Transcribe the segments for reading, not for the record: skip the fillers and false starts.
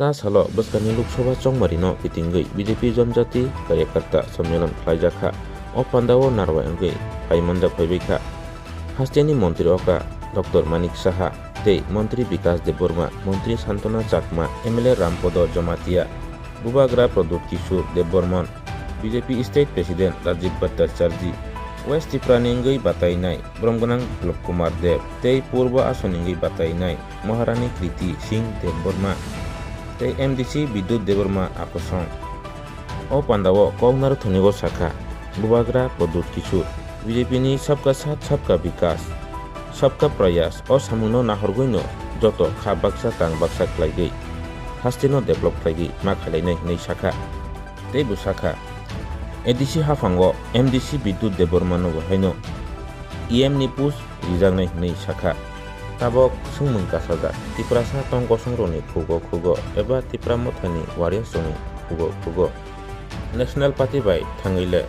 चा सालो बस्कानी लोकसभा चौमरिनो पिटिंगै बीजेपी जनजाति कार्यकर्ता सम्मेलन खालायजाखा o Pandawo narwa angui paimanjak phaibikha hastiani mantri oka Dr. Manik Saha tei Mantri Vikas Deborma Mantri Santona Chakma MLA Rampodo Jamatia Bubagra Pradut Kishore Deborman BJP State President Rajiv Bhattacharjee West Tripura batainai Bromgonang Blok Kumar Dev tei Purba Asoningi batainai Maharani Kriti Singh Deborma tei MDC Bidut Deborma akosong o Pandawo Kongnar Thonigo Sakha Bubagra Pradut Kishore BJP ni सबका साथ सबका विकास सबका प्रयास और सामुनो नाहरगुइनो जतो खा बाक्सा तां Baksa खलाइगै हास्टिनो develop खलाइगै मा खलाइनाय नै शाखा तै बु शाखा एडीसी हाफांगो एमडीसी बिदुत देबरमानो हाइनो ईएम नि पुस रिजांनाय नै शाखा ताबक सुंमों कासाजा तिप्रासा टंग संग्रनि खुगो एबा तिप्रा मथानि वारिया सनि खुगो नेशनल पार्टी बाय थांगैले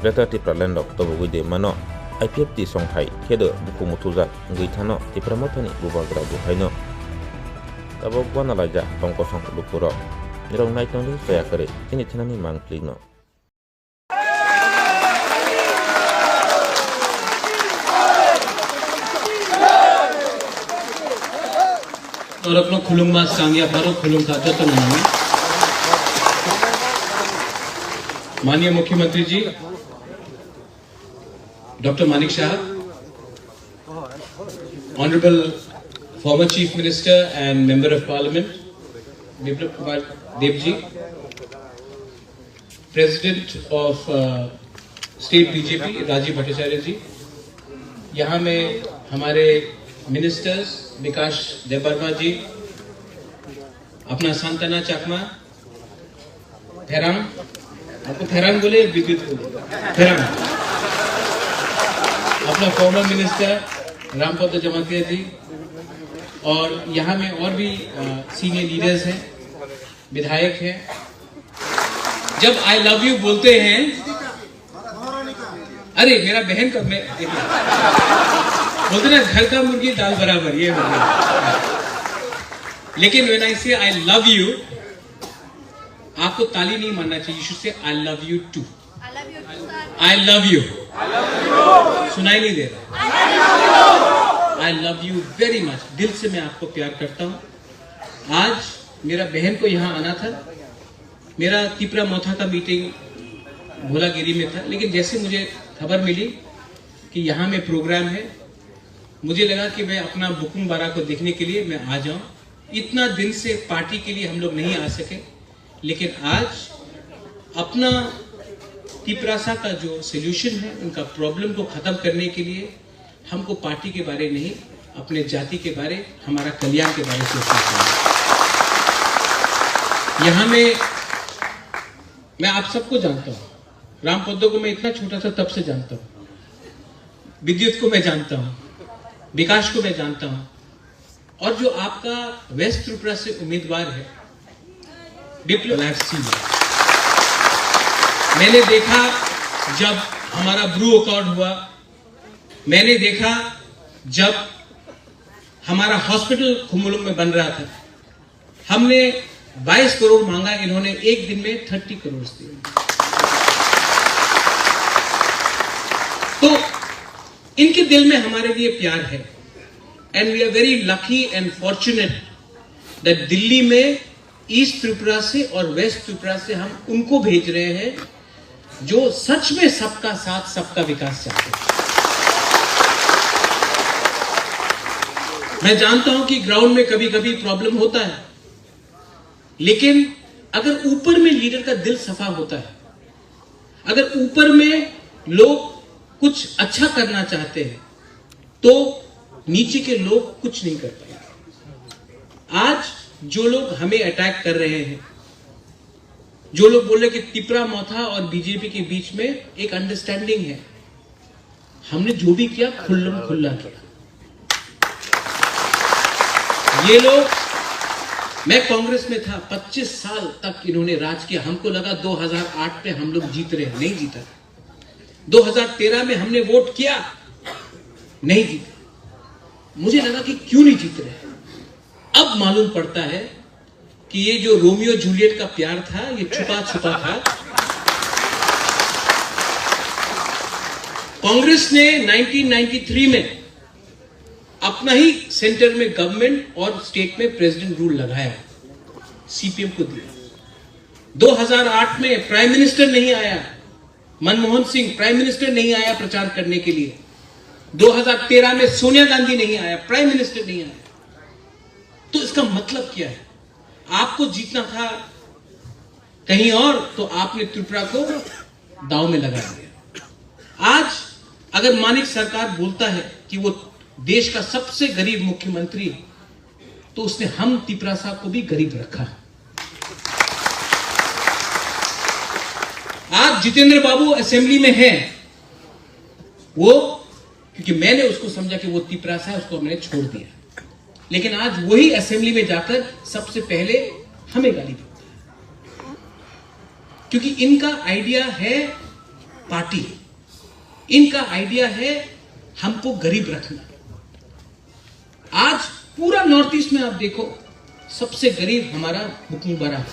Greater Tripura Land of Tobuguide Mano IPFT Songthai Kedo Bukumutuza Gitano Tipramotani Bubagra Buhaino Tabo Guanalaja Tongkosong Lukuro Nirong Naitoni Sayakare Tinitinani Mangplino और अपना खुलुम मास सांगिया पारो खुलुम खाते तो नहीं माननीय मुख्यमंत्री जी Dr. Manik Saha, Honorable former Chief Minister and Member of Parliament, Biplab Kumar Devji, President of State BJP, Rajiv Bhattacharya जी, यहाँ में हमारे Ministers, विकास देबर्मा जी, अपना सांतना चकमा, थेरांग, आपको थेरांग बोले, विद्युत बोले, थेरांग अपना फॉर्मर मिनिस्टर रामपद जमातिया जी और यहाँ में और भी सीनियर लीडर्स हैं, विधायक हैं। जब आई लव यू बोलते हैं, अरे मेरा बहन का मैं बोलते ना घर का मुर्गी दाल बराबर ये लेकिन व्हेन आई से आई लव यू आपको ताली नहीं मारना चाहिए, you should say I love you too. I love you सुनाई नहीं दे रहा। I love you very much, दिल से मैं आपको प्यार करता हूँ। आज मेरा बहन को यहाँ आना था, मेरा तिपरा मोथा का मीटिंग भोलागिरी में था, लेकिन जैसे मुझे खबर मिली कि यहाँ में प्रोग्राम है, मुझे लगा कि मैं अपना बुकुम बारा को देखने के लिए मैं आ जाऊं। इतना दिन से पार्टी के लिए हम लोग नहीं आ सके, लेकिन आज अपना तिपरासा का जो सोल्यूशन है, उनका प्रॉब्लम को खत्म करने के लिए हमको पार्टी के बारे नहीं, अपने जाति के बारे, हमारा कल्याण के बारे सोचना चाहिए। यहाँ में मैं आप सबको जानता हूँ, रामपद्दो को मैं इतना छोटा सा तब से जानता हूँ, विद्युत को मैं जानता हूँ, विकास को मैं जानता हूँ, और जो आपका वेस्ट त्रिपुरा से उम्मीदवार है बिप्लब, मैंने देखा जब हमारा ब्रू अकॉर्ड हुआ, मैंने देखा जब हमारा हॉस्पिटल खुमुलुम में बन रहा था, हमने 22 करोड़ मांगा, इन्होंने एक दिन में 30 करोड़ दिए। तो इनके दिल में हमारे लिए प्यार है, and we are very lucky and fortunate that Delhi में ईस्ट त्रिपुरा से और वेस्ट त्रिपुरा से हम उनको भेज रहे हैं जो सच में सबका साथ सबका विकास चाहते हैं। मैं जानता हूं कि ग्राउंड में कभी कभी प्रॉब्लम होता है, लेकिन अगर ऊपर में लीडर का दिल सफा होता है, अगर ऊपर में लोग कुछ अच्छा करना चाहते हैं, तो नीचे के लोग कुछ नहीं कर पाएंगे। आज जो लोग हमें अटैक कर रहे हैं, जो लोग बोल रहे कि तिपरा मोथा और बीजेपी के बीच में एक अंडरस्टैंडिंग है, हमने जो भी किया खुल्लम खुल्ला किया। ये लोग, मैं कांग्रेस में था, 25 साल तक इन्होंने राज किया। हमको लगा 2008 में हम लोग जीत रहे, नहीं जीता। 2013 में हमने वोट किया, नहीं जीते। मुझे लगा कि क्यों नहीं जीत रहे। अब मालूम पड़ता है कि ये जो रोमियो जूलियट का प्यार था ये छुपा छुपा था। कांग्रेस ने 1993 में अपना ही सेंटर में गवर्नमेंट और स्टेट में प्रेसिडेंट रूल लगाया, सीपीएम को दिया। 2008 में प्राइम मिनिस्टर नहीं आया, मनमोहन सिंह प्राइम मिनिस्टर नहीं आया प्रचार करने के लिए। 2013 में सोनिया गांधी नहीं आया, प्राइम मिनिस्टर नहीं आया। तो इसका मतलब क्या है? आपको जीतना था कहीं और, तो आपने त्रिपुरा को दांव में लगा दिया। आज अगर मानिक सरकार बोलता है कि वो देश का सबसे गरीब मुख्यमंत्री, तो उसने हम त्रिपुरा साहब को भी गरीब रखा। आज जितेंद्र बाबू असेंबली में हैं, वो क्योंकि मैंने उसको समझा कि वो त्रिपुरा साहब, उसको मैंने छोड़ दिया। लेकिन आज वही असेंबली में जाकर सबसे पहले हमें गाली देता है, क्योंकि इनका आइडिया है पार्टी, इनका आइडिया है हमको गरीब रखना। आज पूरा नॉर्थ ईस्ट में आप देखो, सबसे गरीब हमारा मुकुंबरा है।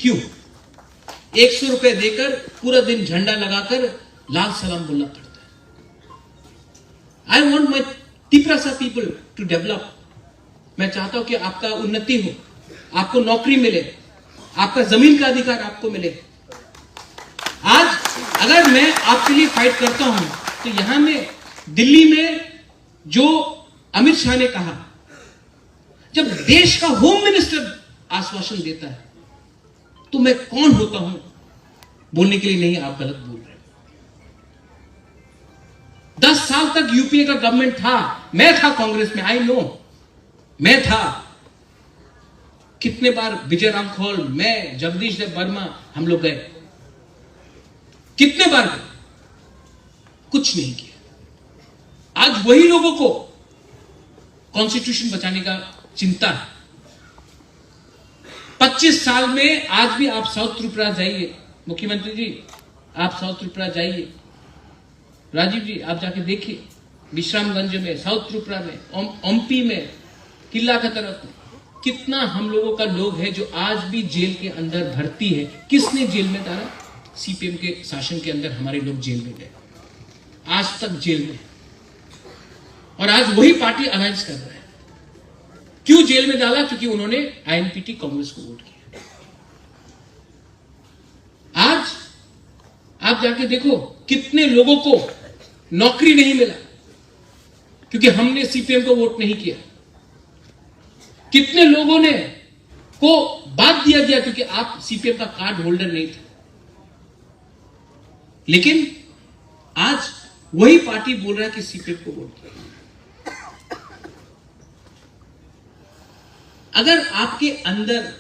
क्यों? 100 रुपए देकर पूरा दिन झंडा लगाकर लाल सलाम बोलना पड़ता है। I want my Tripura people to develop. मैं चाहता हूं कि आपका उन्नति हो, आपको नौकरी मिले, आपका जमीन का अधिकार आपको मिले। आज अगर मैं आपके लिए फाइट करता हूं, तो यहां में दिल्ली में जो अमित शाह ने कहा, जब देश का होम मिनिस्टर आश्वासन देता है, तो मैं कौन होता हूं बोलने के लिए नहीं आप गलत बोल रहे। 10 साल तक यूपीए का गवर्नमेंट था, मैं था कांग्रेस में, आई नो, मैं था। कितने बार विजय रामखोल, मैं, जगदीश देव वर्मा, हम लोग गए, कितने बार गए, कुछ नहीं किया। आज वही लोगों को कॉन्स्टिट्यूशन बचाने का चिंता है। 25 साल में आज भी आप साउथ त्रिपुरा जाइए, मुख्यमंत्री जी आप साउथ त्रिपुरा जाइए, राजीव जी आप जाके देखिए, विश्रामगंज में, साउथ त्रिपुरा में, ओमपी में, किला का तरफ में, कितना हम लोगों का लोग है जो आज भी जेल के अंदर भर्ती है। किसने जेल में डाला? सीपीएम के शासन के अंदर हमारे लोग जेल में गए, आज तक जेल में, और आज वही पार्टी अलायंस कर रहा है। क्यों जेल में डाला? क्योंकि उन्होंने आईएनपीटी कांग्रेस को वोट किया। आज आप जाके देखो कितने लोगों को नौकरी नहीं मिला क्योंकि हमने सीपीएम को वोट नहीं किया। कितने लोगों ने को बात दिया गया क्योंकि आप सीपीएम का कार्ड होल्डर नहीं थे। लेकिन आज वही पार्टी बोल रहा है कि सीपीएम को वोट किया। अगर आपके अंदर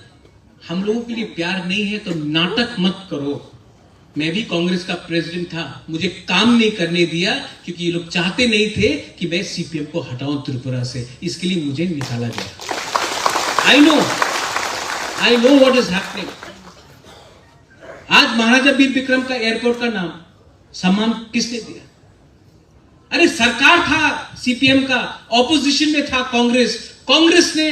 हम लोगों के लिए प्यार नहीं है तो नाटक मत करो। मैं भी कांग्रेस का प्रेसिडेंट था, मुझे काम नहीं करने दिया क्योंकि ये लोग चाहते नहीं थे कि मैं सीपीएम को हटाऊं त्रिपुरा से, इसके लिए मुझे निकाला गया। I know what is happening. आज महाराजा वीर विक्रम का एयरपोर्ट का नाम सम्मान किसने दिया? अरे सरकार था सीपीएम का, ऑपोजिशन में था कांग्रेस ने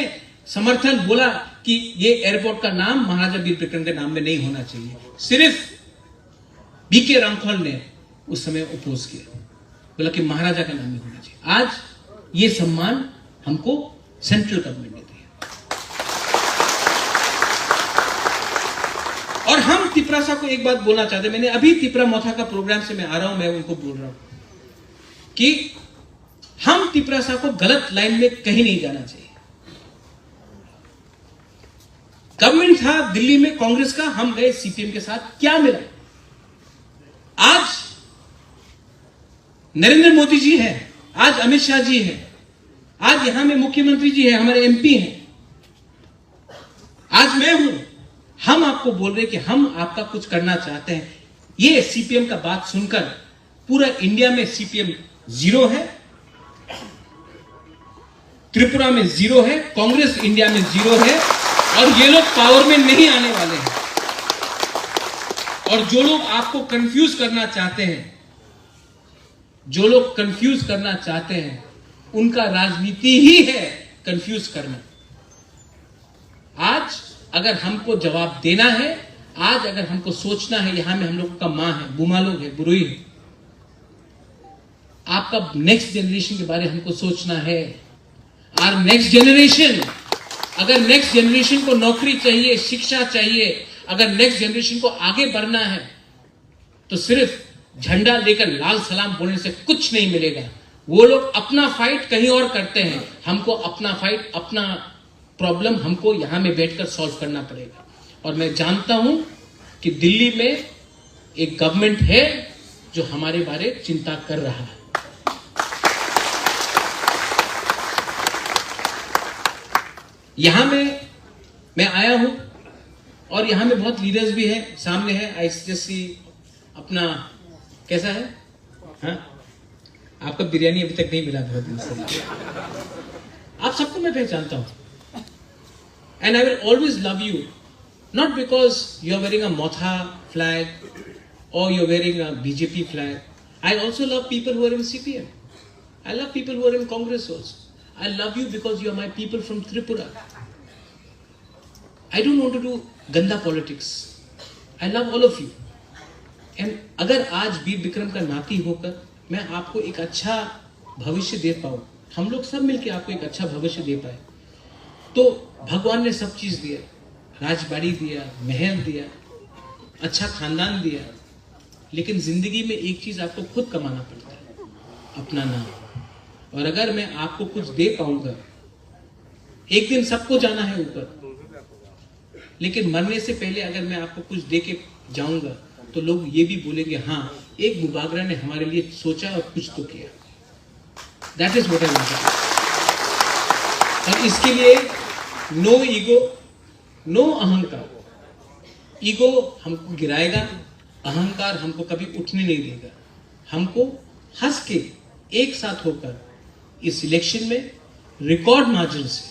समर्थन बोला कि ये एयरपोर्ट का नाम महाराजा वीर विक्रम के नाम में नहीं होना चाहिए। सिर्फ बीके रामखोल ने उस समय अपोज किया, बोला कि महाराजा का नाम में होना चाहिए। आज ये सम्मान हमको सेंट्रल गवर्नमेंट ने दिया। और हम त्रिपुरा साहब को एक बात बोलना चाहते हैं। मैंने अभी त्रिपुरा मोथा का प्रोग्राम से मैं आ रहा हूं, मैं उनको बोल रहा हूं कि हम त्रिपुरा साहब को गलत लाइन में कहीं नहीं जाना चाहिए। गवर्नमेंट था दिल्ली में कांग्रेस का, हम गए सीपीएम के साथ, क्या मिला? आज नरेंद्र मोदी जी हैं, आज अमित शाह जी हैं, आज यहां में मुख्यमंत्री जी हैं, हमारे एमपी हैं, आज मैं हूं। हम आपको बोल रहे कि हम आपका कुछ करना चाहते हैं। ये सीपीएम का बात सुनकर पूरा इंडिया में सीपीएम जीरो है, त्रिपुरा में जीरो है, कांग्रेस इंडिया में जीरो है, और ये लोग पावर में नहीं आने वाले हैं। और जो लोग आपको कंफ्यूज करना चाहते हैं, उनका राजनीति ही है कंफ्यूज करना। अगर हमको जवाब देना है, आज अगर हमको सोचना है, यहां में हम लोग का माँ है, बुमा लोग है, बुरुई है, आपका नेक्स्ट जनरेशन के बारे हमको सोचना है। और नेक्स्ट जनरेशन, अगर नेक्स्ट जनरेशन को नौकरी चाहिए, शिक्षा चाहिए, अगर नेक्स्ट जनरेशन को आगे बढ़ना है, तो सिर्फ झंडा लेकर लाल सलाम बोलने से कुछ नहीं मिलेगा। वो लोग अपना फाइट कहीं और करते हैं, हमको अपना फाइट, अपना प्रॉब्लम हमको यहां में बैठकर सॉल्व करना पड़ेगा। और मैं जानता हूं कि दिल्ली में एक गवर्नमेंट है जो हमारे बारे चिंता कर रहा है। यहां में मैं आया हूं और यहां में बहुत लीडर्स भी हैं, सामने है। आई जस्ट सी अपना कैसा है, हाँ? आपका बिरयानी अभी तक नहीं मिला बहुत दिन से। आप सबको मैं पहचानता हूं। And I will always love you, not because you are wearing a Motha flag और you are wearing a BJP flag. I also love people who are in CPM. I love people who are in Congress also. I love you because you are my people from Tripura. I don't want to do ganda politics. I love all of you. And अगर आज वीर विक्रम का नाती होकर मैं आपको एक अच्छा भविष्य दे पाऊँ, हम लोग सब मिलकर आपको एक अच्छा भविष्य दे पाए, तो भगवान ने सब चीज दिया, राजबाड़ी दिया, महल दिया, अच्छा खानदान दिया, लेकिन जिंदगी में एक चीज आपको खुद कमाना पड़ता है, अपना नाम। और अगर मैं आपको कुछ दे पाऊंगा, एक दिन सबको जाना है ऊपर, लेकिन मरने से पहले अगर मैं आपको कुछ दे के जाऊंगा तो लोग ये भी बोलेंगे, हाँ एक मुबागरा ने हमारे लिए सोचा और कुछ तो किया। That is what I want. और इसके लिए नो ईगो, नो अहंकार। ईगो हमको गिराएगा, अहंकार हमको कभी उठने नहीं देगा। हमको हंस के एक साथ होकर इस इलेक्शन में रिकॉर्ड मार्जिन से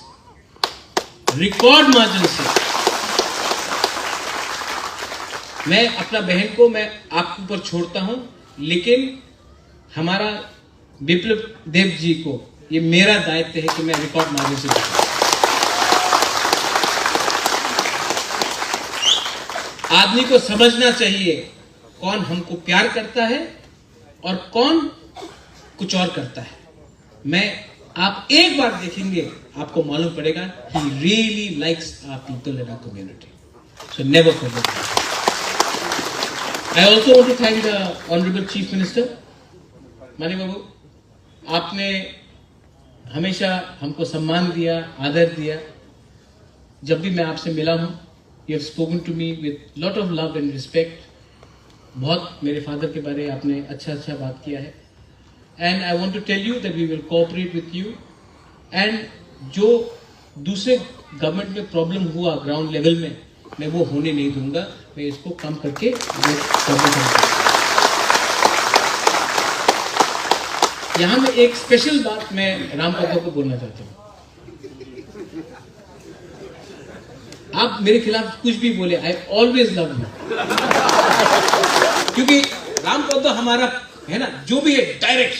मैं अपना बहन को मैं आपके ऊपर छोड़ता हूं, लेकिन हमारा विप्लव देव जी को ये मेरा दायित्व है कि मैं रिकॉर्ड मार्जिन से जीतूं। आदमी को समझना चाहिए कौन हमको प्यार करता है और कौन कुछ और करता है। आप एक बार देखेंगे, आपको मालूम पड़ेगा he really likes our people in our community. So never forget that. I also want to thank the Honorable Chief Minister. मानी बाबू, आपने हमेशा हमको सम्मान दिया, आदर दिया। जब भी मैं आपसे मिला हूं, you have spoken to me with lot of love and respect. बहुत मेरे फादर के बारे में आपने अच्छा बात किया है। And I want to tell you that we will cooperate with you. And जो दूसरे गवर्नमेंट में प्रॉब्लम हुआ ग्राउंड लेवल में, मैं वो होने नहीं दूंगा। मैं इसको कम करके यहाँ में एक स्पेशल बात मैं रामपद को बोलना चाहता हूँ। आप मेरे खिलाफ कुछ भी बोले, आई ऑलवेज लव यू, क्योंकि रामपद हमारा है ना, जो भी है डायरेक्ट,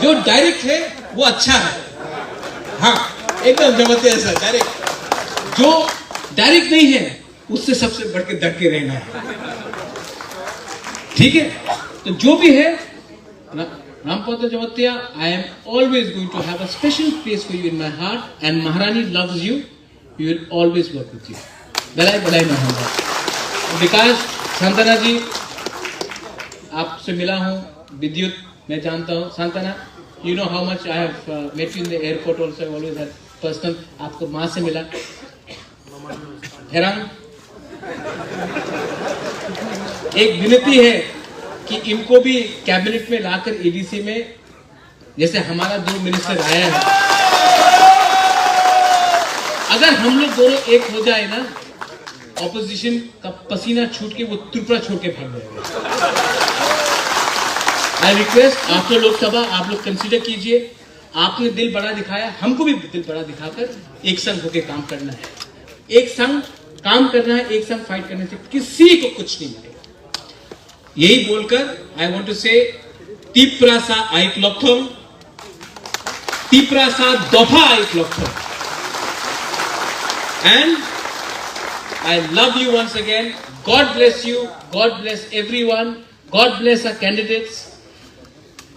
जो डायरेक्ट है वो अच्छा है। हाँ, एकदम जमते ऐसा डायरेक्ट। जो डायरेक्ट नहीं है उससे सबसे बढ़ के डर के रहना है, ठीक है? तो जो भी है Rampada Jamatia, I am always going to have a special place for you in my heart, and Maharani loves you, we will always work with you. बलाई बलाई महारानी। विकास सांतना जी, आपसे मिला हूँ, विद्युत मैं जानता हूँ। Santana, you know how much I have met you in the airport also, I always have personal. आपको माँ से मिला। हैरान, एक विनती है कि इनको भी कैबिनेट में लाकर एडीसी में, जैसे हमारा 2 मिनिस्टर आया है, अगर हम लोग दोनों एक हो जाए ना, ऑपोजिशन का पसीना छूट के वो त्रिपुरा छोड़ के भाग जाएगा। आई रिक्वेस्ट, आफ्टर लोकसभा आप लोग कंसीडर कीजिए। आपने दिल बड़ा दिखाया, हमको भी दिल बड़ा दिखाकर एक संग होकर काम करना है। एक संग काम करना है, एक संग फाइट करने से किसी को कुछ नहीं मिलेगा। यही बोलकर आई वांट टू से त्रिपुरा सा आइक लॉकथम, त्रिपुरा सा दफा आइक लॉकथम। And I love you once again. God bless you. God bless everyone. God bless our candidates.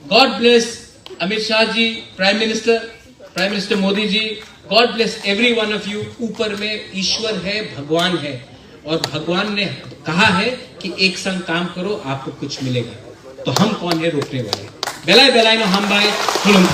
God bless Amit Shah ji, Prime Minister Modi ji. God bless every one of you. ऊपर में ईश्वर है, भगवान है, और भगवान ने कहा है कि एक संग काम करो, आपको कुछ मिलेगा. तो हम कौन है रोकने वाले? बेलाय बेलाय नो हम भाई खुलम.